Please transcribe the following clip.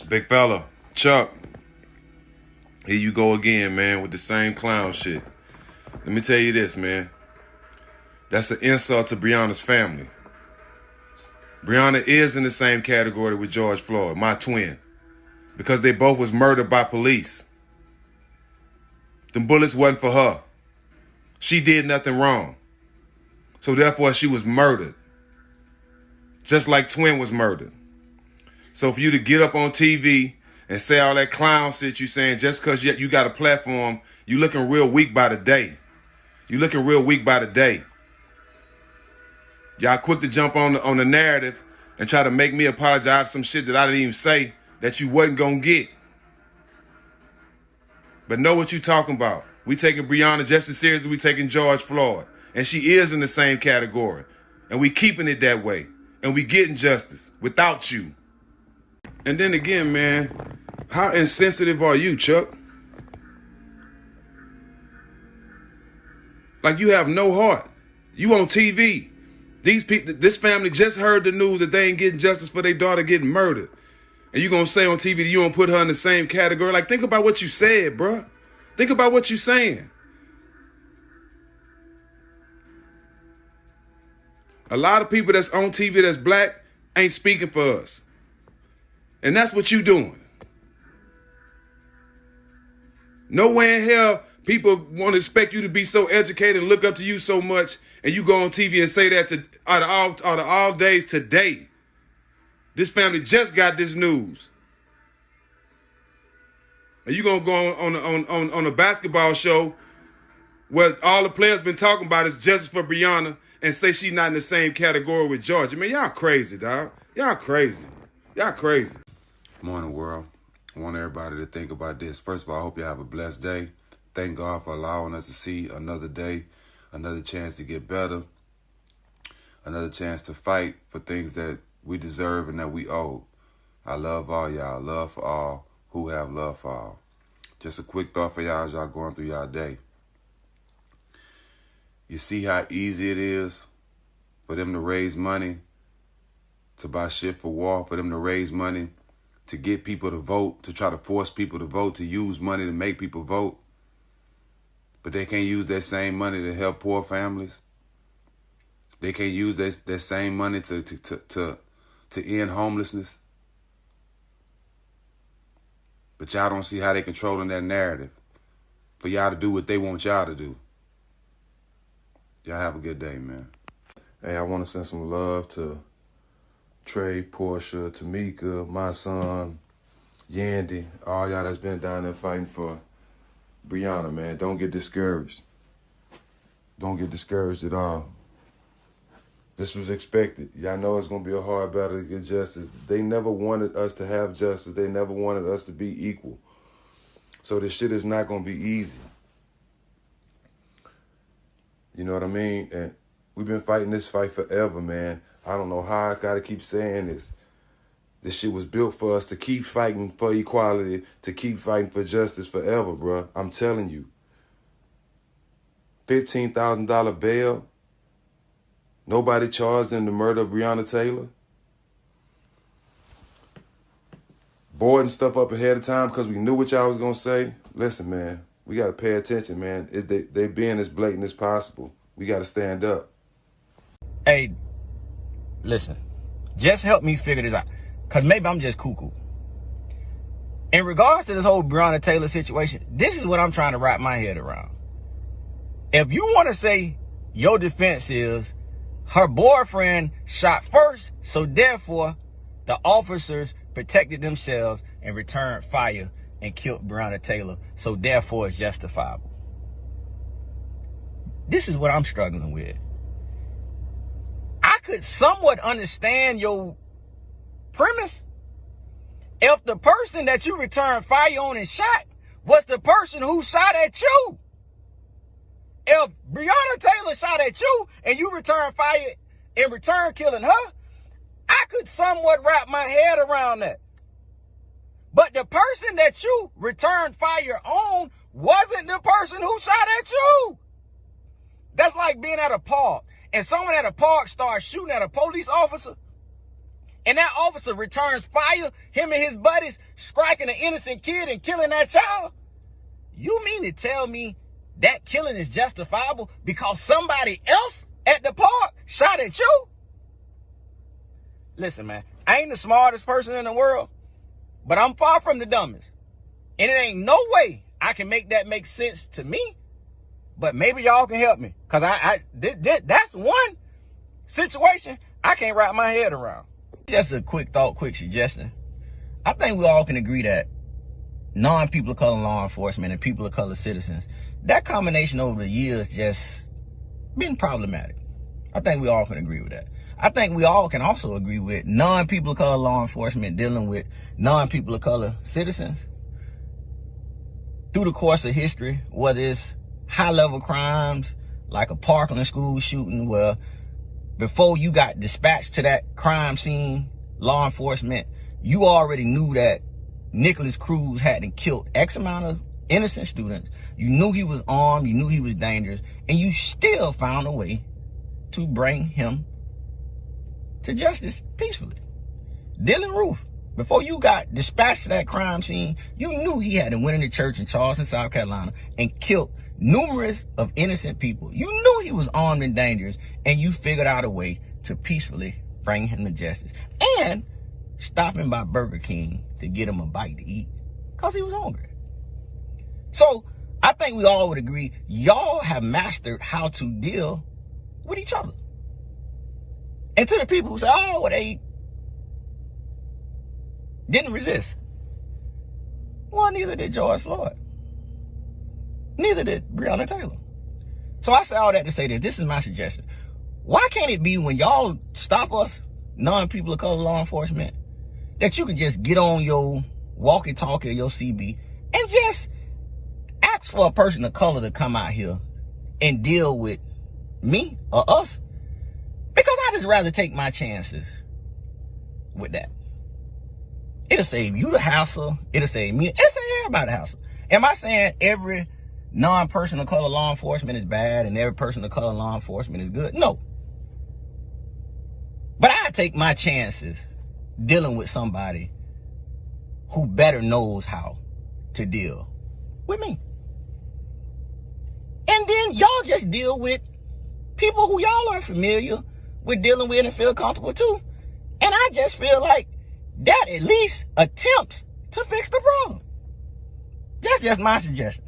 Big fella, Chuck, here you go again, man, with the same clown shit. Let me tell you this, man. That's an insult to Breonna's family. Breonna is in the same category with George Floyd, my twin, because they both was murdered by police. Them bullets wasn't for her. She did nothing wrong. So therefore, she was murdered. Just like Twin was murdered. So for you to get up on TV and say all that clown shit you saying just because you got a platform, you looking real weak by the day. You looking real weak by the day. Y'all quick to jump on the narrative and try to make me apologize for some shit that I didn't even say that you wasn't gonna get. But know what you talking about. We taking Breonna just as serious as we taking George Floyd. And she is in the same category. And we keeping it that way. And we getting justice without you. And then again, man, how insensitive are you, Chuck? Like you have no heart. You on TV. These people, this family just heard the news that they ain't getting justice for their daughter getting murdered. And you gonna say on TV that you don't put her in the same category? Like, think about what you said, bruh. Think about what you saying. A lot of people that's on TV that's black ain't speaking for us. And that's what you doing. Nowhere in hell people want to expect you to be so educated and look up to you so much, and you go on TV and say that out of all days today. This family just got this news. And you gonna go on a basketball show where all the players been talking about is justice for Breonna and say she's not in the same category with George. I mean, y'all crazy, dog. Y'all crazy. Y'all crazy. Morning, world. I want everybody to think about this. First of all, I hope you have a blessed day. Thank God for allowing us to see another day, another chance to get better, another chance to fight for things that we deserve and that we owe. I love all y'all. Love for all who have love for all. Just a quick thought for y'all as y'all going through y'all day. You see how easy it is for them to raise money, to buy shit for war, for them to raise money, to get people to vote, to try to force people to vote, to use money to make people vote. But they can't use that same money to help poor families. They can't use that same money to end homelessness. But y'all don't see how they controlling that narrative for y'all to do what they want y'all to do. Y'all have a good day, man. Hey, I want to send some love to Trey, Portia, Tamika, my son, Yandy, all y'all that's been down there fighting for Breonna, man. Don't get discouraged. Don't get discouraged at all. This was expected. Y'all know it's going to be a hard battle to get justice. They never wanted us to have justice. They never wanted us to be equal. So this shit is not going to be easy. You know what I mean? And we've been fighting this fight forever, man. I don't know how I got to keep saying this. This shit was built for us to keep fighting for equality, to keep fighting for justice forever, bro. I'm telling you. $15,000 bail. Nobody charged in the murder of Breonna Taylor. Boarding stuff up ahead of time because we knew what y'all was going to say. Listen, man, we got to pay attention, man. They being as blatant as possible. We got to stand up. Hey, listen, just help me figure this out. Because maybe I'm just cuckoo. In regards to this whole Breonna Taylor situation, this is what I'm trying to wrap my head around. If you want to say your defense is her boyfriend shot first, so therefore the officers protected themselves and returned fire and killed Breonna Taylor, so therefore it's justifiable. This is what I'm struggling with. I could somewhat understand your premise if the person that you returned fire on and shot was the person who shot at you. If Breonna Taylor shot at you and you returned fire in return killing her, I could somewhat wrap my head around that. But the person that you returned fire on wasn't the person who shot at you. That's like being at a park and someone at a park starts shooting at a police officer and that officer returns fire, him and his buddies striking an innocent kid and killing that child, you mean to tell me that killing is justifiable because somebody else at the park shot at you? Listen, man, I ain't the smartest person in the world, but I'm far from the dumbest. And it ain't no way I can make that make sense to me, but maybe y'all can help me. Because that's one situation I can't wrap my head around. Just a quick thought, quick suggestion. I think we all can agree that non-people of color law enforcement and people of color citizens, that combination over the years just been problematic. I think we all can agree with that. I think we all can also agree with non-people of color law enforcement dealing with non-people of color citizens through the course of history, whether it's high-level crimes like a Parkland school shooting where before you got dispatched to that crime scene, law enforcement, you already knew that Nicholas Cruz hadn't killed X amount of innocent students. You knew he was armed, you knew he was dangerous, and you still found a way to bring him to justice peacefully. Dylan Roof, before you got dispatched to that crime scene, you knew he had went into church in Charleston, South Carolina, and killed numerous of innocent people. You knew he was armed and dangerous, and you figured out a way to peacefully bring him to justice. And stop him by Burger King to get him a bite to eat because he was hungry. So I think we all would agree, y'all have mastered how to deal with each other. And to the people who say, oh, well, they didn't resist. Well, neither did George Floyd. Neither did Breonna Taylor. So I say all that to say that this is my suggestion. Why can't it be when y'all stop us, non-people of color law enforcement, that you can just get on your walkie-talkie or your CB and just ask for a person of color to come out here and deal with me or us? Because I just rather take my chances with that. It'll save you the hassle. It'll save me. It'll save everybody the hassle. Am I saying every non-person of color law enforcement is bad and every person of color law enforcement is good? No. But I take my chances dealing with somebody who better knows how to deal with me. And then y'all just deal with people who y'all are familiar with dealing with and feel comfortable too. And I just feel like that at least attempts to fix the problem. That's just my suggestion.